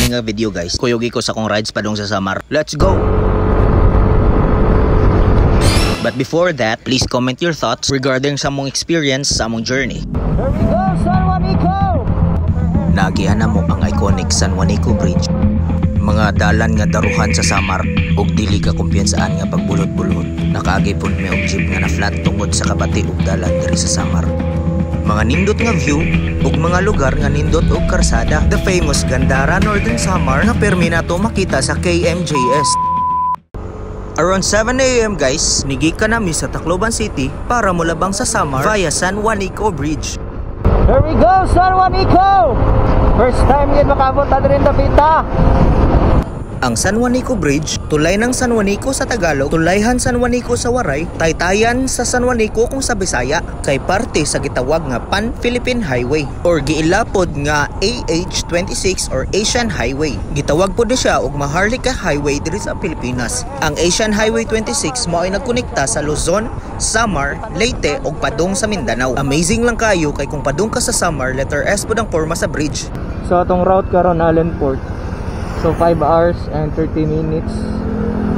ini nga video guys. Kuyogi ko sa kong rides padong sa Samar. Let's go! But before that, please comment your thoughts regarding sa mong experience sa mong journey. Here we go, San Juanico! Naagihan na mo ang iconic San Juanico Bridge. Mga dalan nga daruhan sa Samar ug dili ka kumpiyansaan nga pagbulot-bulot. Nakaagi pud may og jeep nga na flat tungod sa kabati ug dalan diri sa Samar. Mga nindot nga view ug mga lugar nga nindot ug karsada. The famous Gandara Northern Samar nga permi nato makita sa KMJS. Around 7 AM guys, nigikan nami sa Tacloban City para mulabang sa Samar via San Juanico Bridge. Here we go, San Juanico! First time yun makabot na rin Dapita. Ang San Juanico Bridge, tulay ng San Juanico sa Tagalog, tulayhan San Juanico sa Waray, taytayan sa San Juanico kung sa Bisaya, kay parte sa gitawag nga Pan-Philippine Highway or giilapod nga AH-26 or Asian Highway. Gitawag po na siya og Maharlika Highway diri sa Pilipinas. Ang Asian Highway 26 mao ay nagkonekta sa Luzon, Samar, Leyte ug padung sa Mindanao. Amazing lang kayo kay kung padung ka sa Samar, letter S pud ang porma sa bridge. So atong route karon Allenport. So 5 hours and 30 minutes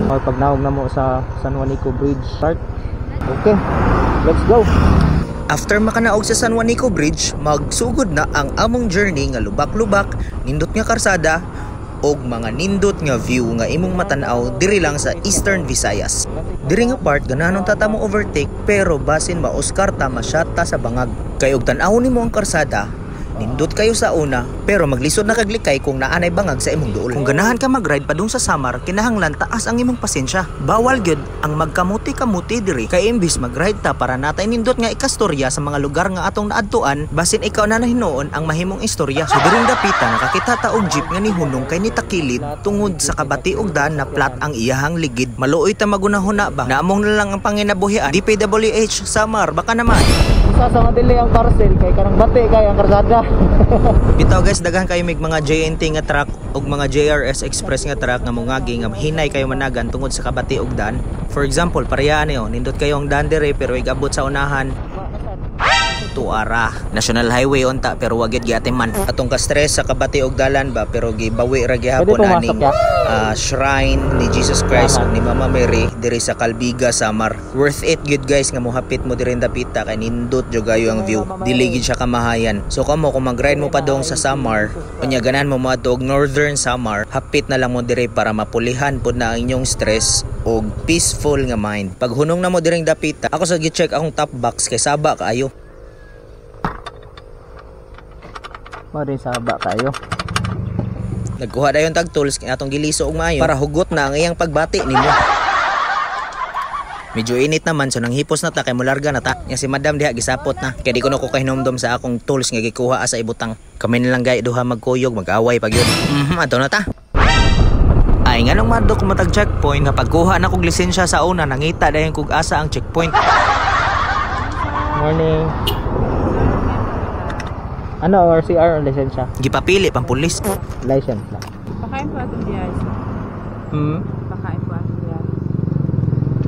or pag naog na mo sa San Juanico Bridge start. Okay, let's go. After makanaog sa San Juanico Bridge, magsugod na ang among journey nga lubak-lubak, nindot nga karsada og mga nindot nga view nga imong matanaw diri lang sa Eastern Visayas. Diri nga part gananon ta mo overtake pero basin ma-Oscar ta masyata sa bangag. Kay og tan-awon nimo ang karsada, nindot kayo sa una, pero maglisod na kaglikay kung naanay bangag sa imong duol. Kung ganahan ka mag-ride padung sa Samar, kinahanglan taas ang imong pasensya. Bawal gyud ang magkamuti-kamuti diri. Kay imbis mag-ride ta para natay nindot nga ikastorya sa mga lugar nga atong naadtuan, basin ikaw na nahinuon ang mahimong istorya. So diring Dapita nakakita ta og jeep nga nihunong kay nitakilid tungod sa kabati og daan na flat ang iyahang ligid. Maluoy ta magunahuna ba? Naamong na lang ang panginabuhian. DPWH Samar, baka naman. Sa mga dili ang parcel kay kanang bati kay ang karsada. Bitaw guys, daghan kayo mig mga JNT nga truck ug mga JRS Express nga truck nga mungagi nga hinay kayo managan tungod sa kabati og daan. For example, parehas niyo, nindot kayo ang daan dire pero igabot sa unahan. Tuara. National Highway unta pero wagid giatin man. Atong ka-stress sa kabati og dalan ba pero gibawi ra gihapon aning shrine ni Jesus Christ ug ni Mama Mary diri sa Calbiga, Samar. Worth it good guys nga mohapit mo diri Dapita kay nindot jud gayo ang view. Dili gid siya kamahayan. So kamo kung mag-ride mo pa dong sa Samar, unya ganan mo moadto og Northern Samar, hapit na lang mo diri para mapulihan pud na ang inyong stress og peaceful nga mind. Pag hunong na mo diri Dapita, ako sa gi-check akong top box kay saba kaayo. Mari saba kayo. Nagkuha dayon tag tools kay atong giliso og maayo para hugot na ang iyang pagbati nimo. Medyo init naman so nang hipos na ta kay mularga na ta. Nga si Madam diha gisapot na. Kay di ko na ko kahinomdom sa akong tools nga gikuha sa ibutang. Kami na lang gay duha magkuyog mag-away pag yun. Ato na ta. Ay nga nung madto ko matag checkpoint nga pagkuha na kog lisensya sa una nangita dayon kog asa ang checkpoint. Morning. Ano or CR or lisensya? Gipapili pang pulis. License lang. Pakain po atong biyay. Pakain po atong biyay.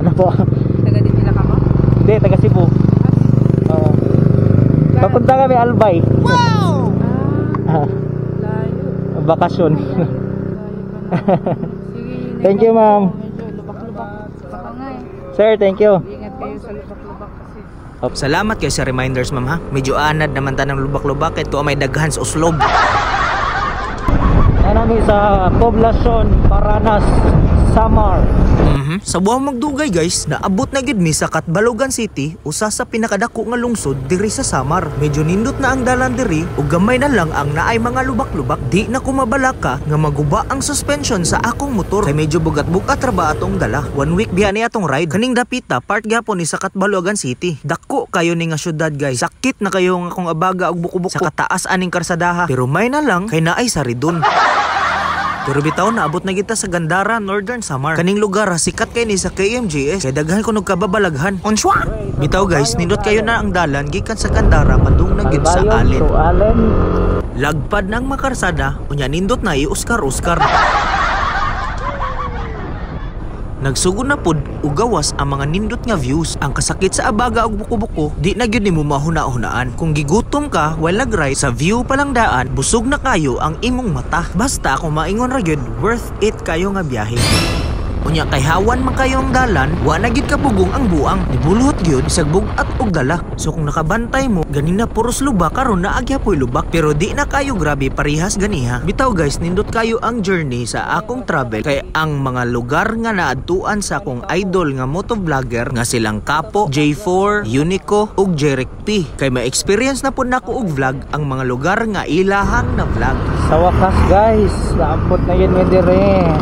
Ano po? Taga din nila ka mo? Hindi, taga Cebu. Oo. Papunta kami Albay. Wow! Layo. Bakasyon. Layo pa na. Sige. Thank you, ma'am. Medyo lubak-lubak. Baka nga eh. Sir, thank you. Ingat kayo sa lubak-lubak kasi. Salamat kayo sa reminders ma'am ha. Medyo anad naman ta ng lubak-lubak ito may daghan sa uslob. Nami sa poblasyon Paranas, Samar. Sa buwang magdugay guys, naabot na gid mi sa Catbalogan City, usa sa pinakadako nga lungsod diri sa Samar. Medyo nindot na ang dalan diri ug gamay na lang ang naay mga lubak-lubak. Di na ko mabalaka nga maguba ang suspension sa akong motor. Kay medyo bugat-bugat ra ba atong dala. 1 week biya ni atong ride. Kaning Dapita part gyapon ni sa Catbalogan City. Dako kayo ni nga syudad guys. Sakit na kayo nga akong abaga og buko-buko sa kataas aning karsadaha. Pero may na lang kay naay saridon. Pero bitaw naabot na kita sa Gandara, Northern Samar. Kaning lugar sikat kay ni sa KMJS. Kay daghan ko nagkababalaghan. Onswa! Bitaw guys, nindot kayo na ang dalan gikan sa Gandara padung na gid sa Allen. Lagpad ng makarsada, unya nindot na i-Oscar-Oscar. Nagsugod na pod ug gawas ang mga nindot nga views. Ang kasakit sa abaga ug buko-buko, di na gyud nimo mahuna-hunaan. Kung gigutom ka while nag-ride sa view palang daan, busog na kayo ang imong mata. Basta kung maingon ra gyud, worth it kayo nga biyahe. Unya kay hawan man kayo ang dalan, wa na gyud kabugong ang buang. Nibuluhot gyud isag bugat og dala. So kung nakabantay mo, ganina puros lubak karon na agyapoy lubak. Pero di na kayo grabe parihas ganiha. Bitaw guys, nindot kayo ang journey sa akong travel kay ang mga lugar nga naadtuan sa akong idol nga motovlogger nga silang Kapo, J4, Unico ug Jeric P. Kay ma-experience na pud nako og vlog ang mga lugar nga ilahang na vlog. Sa wakas guys, naabot na yun dire.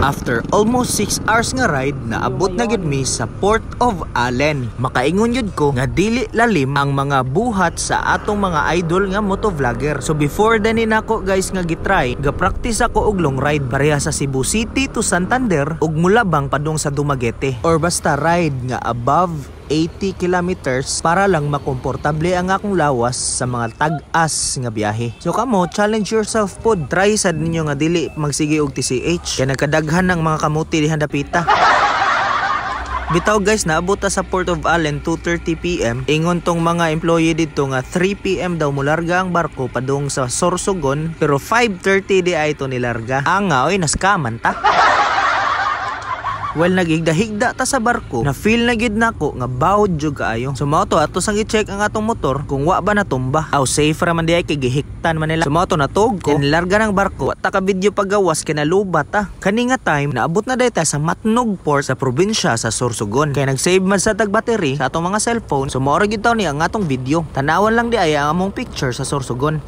After almost 6 hours nga ride, naabot na gyud mi sa Port of Allen. Makaingon yun ko nga dili lalim ang mga buhat sa atong mga idol nga motovlogger. So before dani nako guys nga gitry, ga-practice ako og long ride pareha sa Cebu City to Santander ug Mulabang padung sa Dumaguete. Or basta ride nga above 80 kilometers para lang makomportable ang akong lawas sa mga tag-as nga biyahe. So kamo, challenge yourself pod. Try sad ninyo nga dili magsige og TCH. Kaya nagkadaghan ng mga kamuti dihan dapita. Bitaw guys, naabot ta sa Port of Allen 2:30 PM. Ingon tong mga employee dito nga 3 PM daw mularga ang barko padung sa Sorsogon, pero 5:30 di ay ito nilarga. Anga oy, naskaman ta. Well, nagigda-higda ta sa barko, na feel na gid nako nga bawod jud kaayo. So mao to ato sang i-check ang atong motor kung wa ba natumba. Aw safe ra man di ay kay gihiktan man nila. So mao to natug ko, larga ng barko. Wa ta ka video paggawas kay nalubat ta. Kani nga time naabot na dayta sa Matnog Port sa probinsya sa Sorsogon. Kay nag-save man sa tag battery sa atong mga cellphone. So mao ra gid taw ni ang atong video. Tanawan lang di ay ang among picture sa Sorsogon.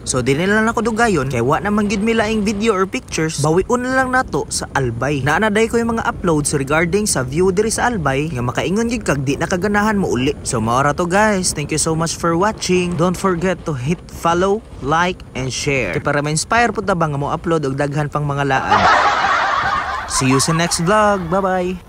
So di nila lang ako dugayon kay wa naman gid mi laing video or pictures, bawion na lang nato sa Albay. Naanaday ko yung mga uploads regarding sa view diri sa Albay nga makaingon gid kag di nakaganahan mo uli. So mao ra to guys, thank you so much for watching. Don't forget to hit follow, like and share. Kay para ma-inspire pud ta ba nga mo upload og daghan pang mga laan. See you sa next vlog. Bye bye.